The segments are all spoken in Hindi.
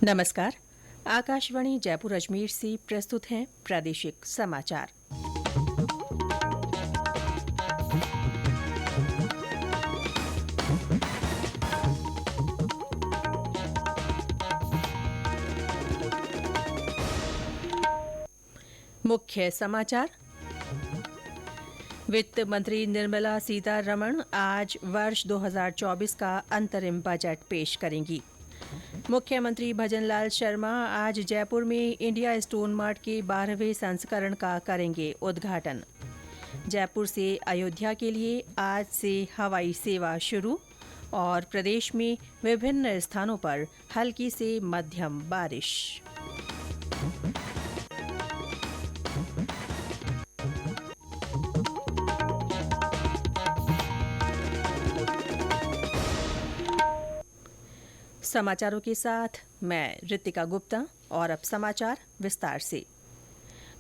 नमस्कार। आकाशवाणी जयपुर अजमेर से प्रस्तुत हैं प्रादेशिक समाचार। मुख्य समाचार। वित्त मंत्री निर्मला सीतारमण आज वर्ष 2024 का अंतरिम बजट पेश करेंगी। मुख्यमंत्री भजनलाल शर्मा आज जयपुर में इंडिया स्टोन मार्ट के 12वें संस्करण का करेंगे उद्घाटन। जयपुर से अयोध्या के लिए आज से हवाई सेवा शुरू और प्रदेश में विभिन्न स्थानों पर हल्की से मध्यम बारिश। समाचारों के साथ मैं रितिका गुप्ता और अब समाचार विस्तार से।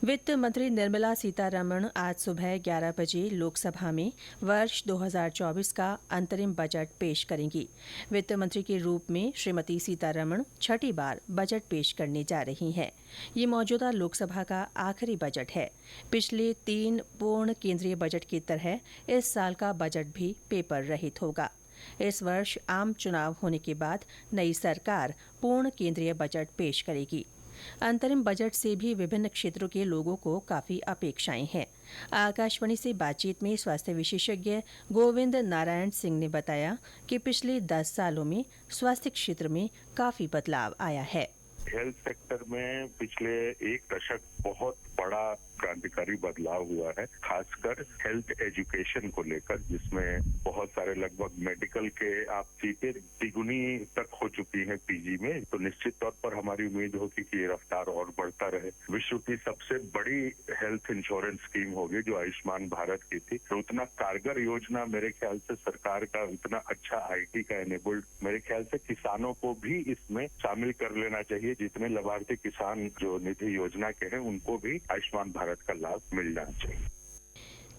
वित्त मंत्री निर्मला सीतारमण आज सुबह 11 बजे लोकसभा में वर्ष 2024 का अंतरिम बजट पेश करेंगी। वित्त मंत्री के रूप में श्रीमती सीतारमण छठी बार बजट पेश करने जा रही हैं। ये मौजूदा लोकसभा का आखिरी बजट है। पिछले 3 पूर्ण केंद्रीय बजट की तरह इस साल का बजट भी पेपर रहित होगा। इस वर्ष आम चुनाव होने के बाद नई सरकार पूर्ण केंद्रीय बजट पेश करेगी। अंतरिम बजट से भी विभिन्न क्षेत्रों के लोगों को काफी अपेक्षाएं हैं। आकाशवाणी से बातचीत में स्वास्थ्य विशेषज्ञ गोविंद नारायण सिंह ने बताया कि पिछले 10 सालों में स्वास्थ्य क्षेत्र में काफी बदलाव आया है। हेल्थ सेक्टर में पिछले 1 दशक बहुत बड़ा क्रांतिकारी बदलाव हुआ है, खासकर हेल्थ एजुकेशन को लेकर, जिसमें बहुत सारे लगभग मेडिकल के आप सीटें तिगुनी तक हो चुकी हैं पीजी में। तो निश्चित तौर पर हमारी उम्मीद होगी कि ये रफ्तार और बढ़ता रहे। विश्व की सबसे बड़ी हेल्थ इंश्योरेंस स्कीम होगी जो आयुष्मान भारत की थी। तो उतना कारगर योजना मेरे ख्याल से सरकार का, उतना अच्छा आईटी का एनेबल्ड, मेरे ख्याल से किसानों को भी इसमें शामिल कर लेना चाहिए। जितने लाभार्थी किसान जो निधि योजना के हैं उनको भी आयुष्मान भारत का लाभ मिलना चाहिए।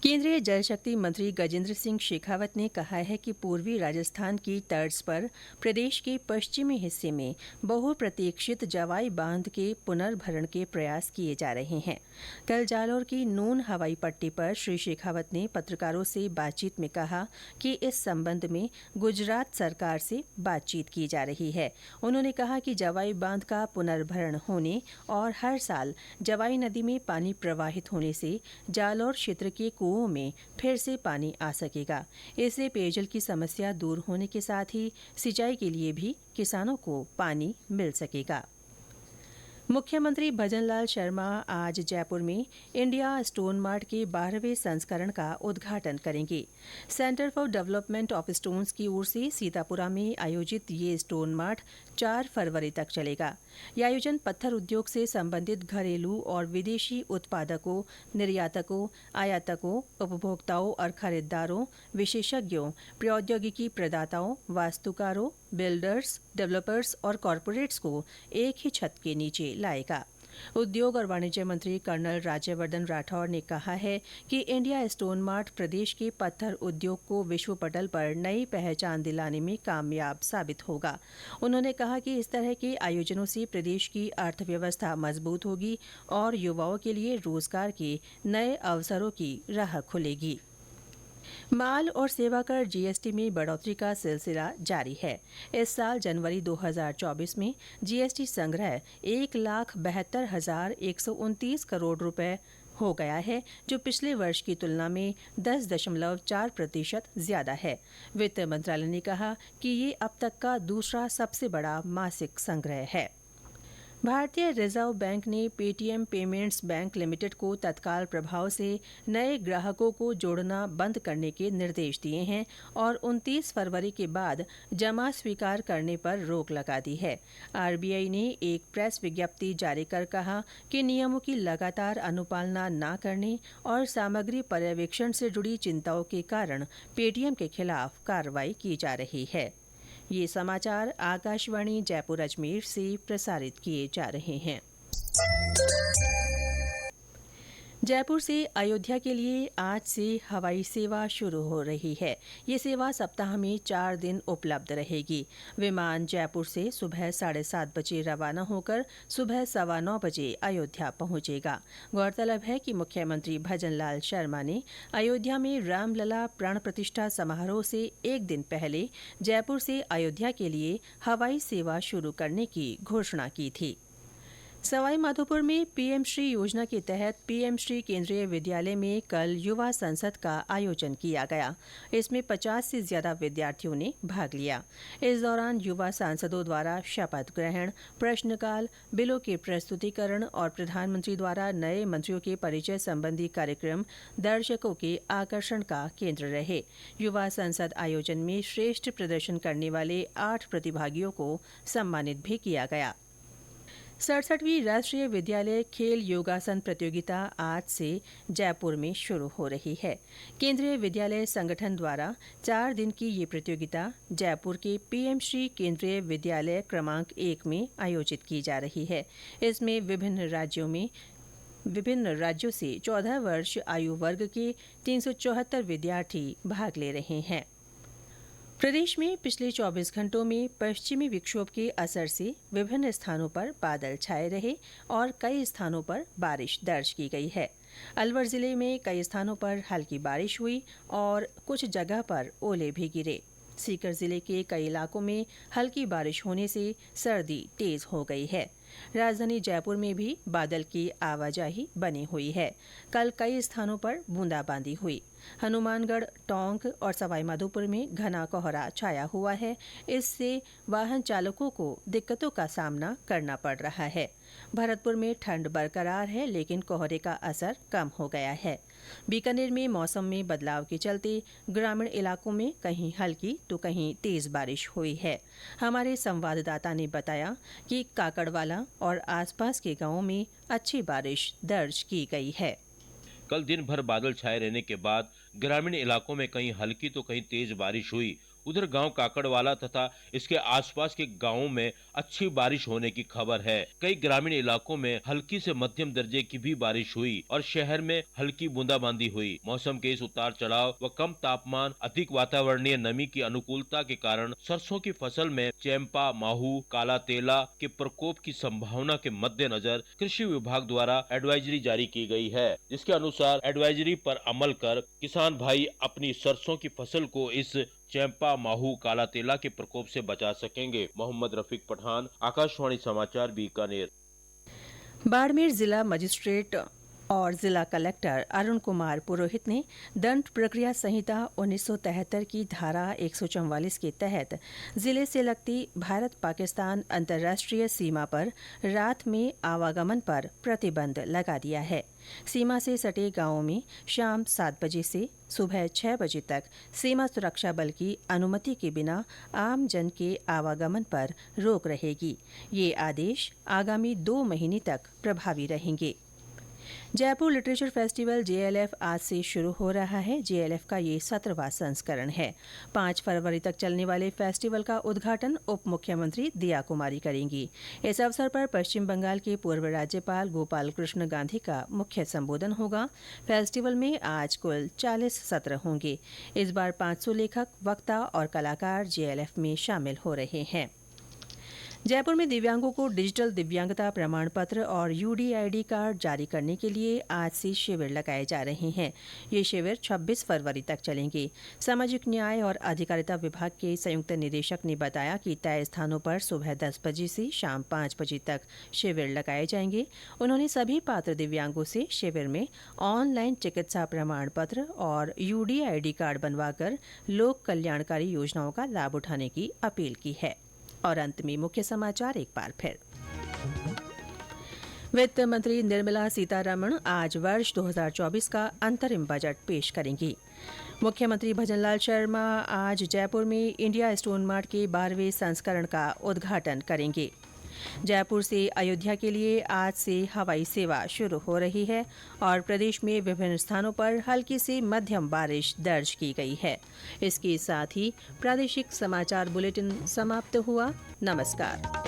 केंद्रीय जल शक्ति मंत्री गजेंद्र सिंह शेखावत ने कहा है कि पूर्वी राजस्थान की तर्ज पर प्रदेश के पश्चिमी हिस्से में बहुप्रतीक्षित जवाई बांध के पुनर्भरण के प्रयास किए जा रहे हैं। कल जालौर की नून हवाई पट्टी पर श्री शेखावत ने पत्रकारों से बातचीत में कहा कि इस संबंध में गुजरात सरकार से बातचीत की जा रही है। उन्होंने कहा कि जवाई बांध का पुनर्भरण होने और हर साल जवाई नदी में पानी प्रवाहित होने से जालौर क्षेत्र के कुओं में फिर से पानी आ सकेगा। इससे पेयजल की समस्या दूर होने के साथ ही सिंचाई के लिए भी किसानों को पानी मिल सकेगा। मुख्यमंत्री भजनलाल शर्मा आज जयपुर में इंडिया स्टोन मार्ट के 12वें संस्करण का उद्घाटन करेंगे। Centre for development of stones की ओर से सीतापुरा में आयोजित ये स्टोन मार्ट 4 फरवरी तक चलेगा। यह आयोजन पत्थर उद्योग से संबंधित घरेलू और विदेशी उत्पादकों, निर्यातकों, आयातकों, उपभोक्ताओं और खरीदारों, विशेषज्ञों, प्रौद्योगिकी प्रदाताओं, वास्तुकारों, बिल्डर्स, डेवलपर्स और कॉरपोरेट्स को एक ही छत के नीचे लाएगा। उद्योग और वाणिज्य मंत्री कर्नल राज्यवर्धन राठौड़ ने कहा है कि इंडिया स्टोन मार्ट प्रदेश के पत्थर उद्योग को विश्व पटल पर नई पहचान दिलाने में कामयाब साबित होगा। उन्होंने कहा कि इस तरह के आयोजनों से प्रदेश की अर्थव्यवस्था मजबूत होगी और युवाओं के लिए रोजगार के नए अवसरों की राह खुलेगी। माल और सेवा कर जीएसटी में बढ़ोतरी का सिलसिला जारी है। इस साल जनवरी 2024 में जीएसटी संग्रह 1,72,129 करोड़ रुपए हो गया है, जो पिछले वर्ष की तुलना में 10.4% ज्यादा है। वित्त मंत्रालय ने कहा कि ये अब तक का दूसरा सबसे बड़ा मासिक संग्रह है। भारतीय रिजर्व बैंक ने पेटीएम पेमेंट्स बैंक लिमिटेड को तत्काल प्रभाव से नए ग्राहकों को जोड़ना बंद करने के निर्देश दिए हैं और 29 फरवरी के बाद जमा स्वीकार करने पर रोक लगा दी है। आरबीआई ने एक प्रेस विज्ञप्ति जारी कर कहा कि नियमों की लगातार अनुपालना न करने और सामग्री पर्यवेक्षण से जुड़ी चिंताओं के कारण पेटीएम के खिलाफ कार्रवाई की जा रही है। ये समाचार आकाशवाणी जयपुर अजमेर से प्रसारित किए जा रहे हैं। जयपुर से अयोध्या के लिए आज से हवाई सेवा शुरू हो रही है। ये सेवा सप्ताह में 4 दिन उपलब्ध रहेगी। विमान जयपुर से सुबह 7:30 बजे रवाना होकर सुबह 9:15 बजे अयोध्या पहुंचेगा। गौरतलब है कि मुख्यमंत्री भजनलाल शर्मा ने अयोध्या में रामलला प्राण प्रतिष्ठा समारोह से एक दिन पहले जयपुर से अयोध्या के लिए हवाई सेवा शुरू करने की घोषणा की थी। सवाई माधोपुर में पीएम श्री योजना के तहत पीएम श्री केंद्रीय विद्यालय में कल युवा संसद का आयोजन किया गया। इसमें 50 से ज्यादा विद्यार्थियों ने भाग लिया। इस दौरान युवा सांसदों द्वारा शपथ ग्रहण, प्रश्नकाल, बिलों के प्रस्तुतिकरण और प्रधानमंत्री द्वारा नए मंत्रियों के परिचय संबंधी कार्यक्रम दर्शकों के आकर्षण का केंद्र रहे। युवा संसद आयोजन में श्रेष्ठ प्रदर्शन करने वाले 8 प्रतिभागियों को सम्मानित भी किया गया। 67वीं राष्ट्रीय विद्यालय खेल योगासन प्रतियोगिता आज से जयपुर में शुरू हो रही है। केंद्रीय विद्यालय संगठन द्वारा 4 दिन की ये प्रतियोगिता जयपुर के पीएम श्री केंद्रीय विद्यालय क्रमांक 1 में आयोजित की जा रही है। इसमें विभिन्न राज्यों से 14 वर्ष आयु वर्ग के 374 विद्यार्थी भाग ले रहे हैं। प्रदेश में पिछले 24 घंटों में पश्चिमी विक्षोभ के असर से विभिन्न स्थानों पर बादल छाए रहे और कई स्थानों पर बारिश दर्ज की गई है। अलवर जिले में कई स्थानों पर हल्की बारिश हुई और कुछ जगह पर ओले भी गिरे। सीकर जिले के कई इलाकों में हल्की बारिश होने से सर्दी तेज हो गई है। राजधानी जयपुर में भी बादल की आवाजाही बनी हुई है। कल कई स्थानों पर बूंदाबांदी हुई। हनुमानगढ़, टोंक और सवाईमाधोपुर में घना कोहरा छाया हुआ है। इससे वाहन चालकों को दिक्कतों का सामना करना पड़ रहा है। भरतपुर में ठंड बरकरार है, लेकिन कोहरे का असर कम हो गया है। बीकानेर में मौसम में बदलाव के चलते ग्रामीण इलाकों में कहीं हल्की तो कहीं तेज बारिश हुई है। हमारे संवाददाता ने बताया कि काकड़वाला और आसपास के गांवों में अच्छी बारिश दर्ज की गई है। कल दिन भर बादल छाए रहने के बाद ग्रामीण इलाकों में कहीं हल्की तो कहीं तेज बारिश हुई। उधर गांव काकड़वाला तथा इसके आसपास के गांवों में अच्छी बारिश होने की खबर है। कई ग्रामीण इलाकों में हल्की से मध्यम दर्जे की भी बारिश हुई और शहर में हल्की बूंदाबांदी हुई। मौसम के इस उतार चढ़ाव व कम तापमान, अधिक वातावरणीय नमी की अनुकूलता के कारण सरसों की फसल में चैंपा, माहू, काला तेला के प्रकोप की संभावना के मद्देनजर कृषि विभाग द्वारा एडवाइजरी जारी की गई है। जिसके अनुसार एडवाइजरी पर अमल कर किसान भाई अपनी सरसों की फसल को इस चैंपा, माहू, काला तेला के प्रकोप से बचा सकेंगे। मोहम्मद रफीक पठान, आकाशवाणी समाचार, बीकानेर। बाड़मेर जिला मजिस्ट्रेट और जिला कलेक्टर अरुण कुमार पुरोहित ने दंड प्रक्रिया संहिता 1973 की धारा 144 के तहत जिले से लगती भारत पाकिस्तान अंतर्राष्ट्रीय सीमा पर रात में आवागमन पर प्रतिबंध लगा दिया है। सीमा से सटे गांवों में शाम 7 बजे से सुबह 6 बजे तक सीमा सुरक्षा बल की अनुमति के बिना आम जन के आवागमन पर रोक रहेगी। ये आदेश आगामी 2 महीने तक प्रभावी रहेंगे। जयपुर लिटरेचर फेस्टिवल जेएलएफ आज से शुरू हो रहा है। जेएलएफ का ये 17वां संस्करण है। 5 फरवरी तक चलने वाले फेस्टिवल का उद्घाटन उप मुख्यमंत्री दिया कुमारी करेंगी। इस अवसर पर पश्चिम बंगाल के पूर्व राज्यपाल गोपाल कृष्ण गांधी का मुख्य संबोधन होगा। फेस्टिवल में आज कुल 40 सत्र होंगे। इस बार 500 लेखक, वक्ता और कलाकार जेएलएफ में शामिल हो रहे हैं। जयपुर में दिव्यांगों को डिजिटल दिव्यांगता प्रमाण पत्र और यूडीआईडी कार्ड जारी करने के लिए आज से शिविर लगाए जा रहे हैं। ये शिविर 26 फरवरी तक चलेंगे। सामाजिक न्याय और अधिकारिता विभाग के संयुक्त निदेशक ने बताया कि तय स्थानों पर सुबह 10 बजे से शाम 5 बजे तक शिविर लगाए जाएंगे। उन्होंने सभी पात्र दिव्यांगों से शिविर में ऑनलाइन चिकित्सा प्रमाण पत्र और यूडीआईडी कार्ड बनवाकर लोक कल्याणकारी योजनाओं का लाभ उठाने की अपील की है। और अंत में मुख्य समाचार एक बार फिर। वित्त मंत्री निर्मला सीतारमण आज वर्ष 2024 का अंतरिम बजट पेश करेंगी। मुख्यमंत्री भजनलाल शर्मा आज जयपुर में इंडिया स्टोन मार्ट के 12वें संस्करण का उद्घाटन करेंगे। जयपुर से अयोध्या के लिए आज से हवाई सेवा शुरू हो रही है और प्रदेश में विभिन्न स्थानों पर हल्की से मध्यम बारिश दर्ज की गई है। इसके साथ ही प्रादेशिक समाचार बुलेटिन समाप्त हुआ। नमस्कार।